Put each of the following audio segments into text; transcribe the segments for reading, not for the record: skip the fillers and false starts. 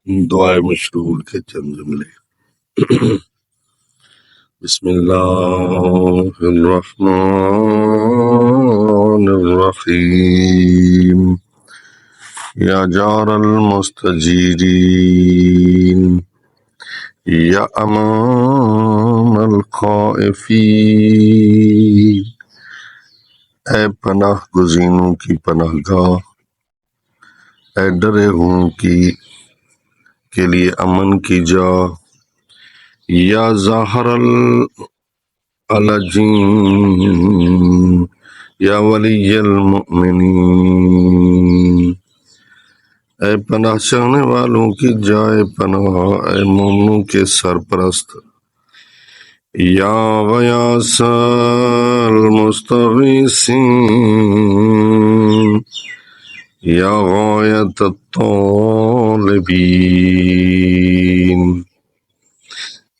دعائے مشرور کے چند جملے۔ بسم اللہ الرحمن الرحیم۔ یا جار المستجیرین، یا امان الخائفین، اے پناہ گزینوں کی پناہ گاہ، اے ڈرے ہوں کے لیے امن کی جا، یا ظاہر العجین، یا ولی المؤمنین، اے پناہ چاہنے والوں کی جائے پناہ، اے مومنوں کے سرپرست، یا غیاث المستغیثین، یا غایت الطالبین،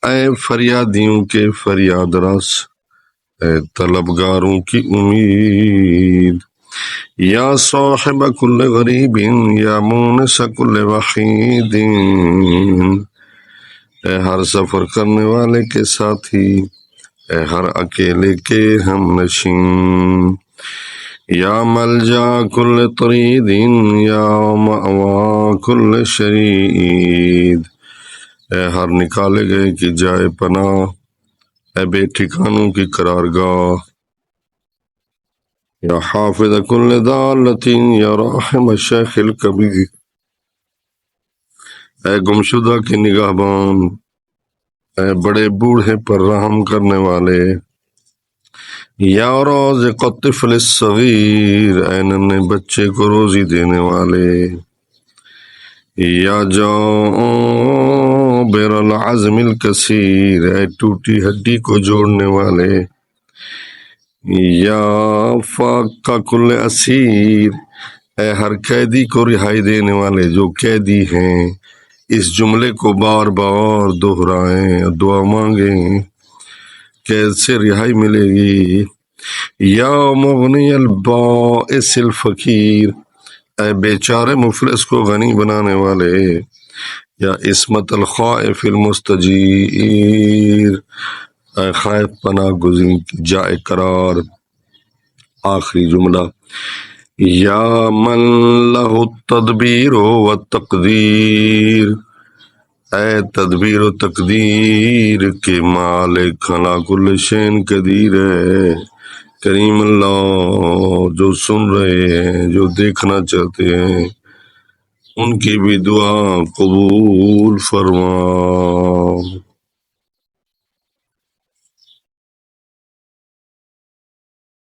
اے فریادیوں کے فریاد رس، اے طلبگاروں کی امید، یا صاحب کل غریب، یا مونس کل وحید، اے ہر سفر کرنے والے کے ساتھی، اے ہر اکیلے کے ہم نشین، یا ملجا کل طرید، یا مأوا کل شرید، اے ہر نکالے گئے کی جائے پناہ، اے بے ٹھکانوں کی قرارگاہ، یا حافظ کل ضالۃ، یا راحم الشیخ الکبیر، اے گمشدہ کے نگہبان، اے بڑے بوڑھے پر رحم کرنے والے، یا رازق الطفل الصغیر، اے ننھے بچے کو روزی دینے والے، یا جابر العظم الکثیر، اے ٹوٹی ہڈی کو جوڑنے والے، یا فاک کل اسیر، اے ہر قیدی کو رہائی دینے والے جو قیدی ہیں۔ اس جملے کو بار بار دہرائیں، دعا مانگیں، قید سے رہائی ملے گی۔ یا مغنی البائس الفقیر، اے بیچارے مفلس کو غنی بنانے والے، یا عصمت الخائف المستجیر، اے خائف پناہ گزین کی جائے قرار۔ آخری جملہ، یا من لہ التدبیر والتقدیر، اے تدبیر و تقدیر کے مالک، خلا کل شین قدیر ہے، کریم اللہ جو سن رہے ہیں، جو دیکھنا چاہتے ہیں، ان کی بھی دعا قبول فرما۔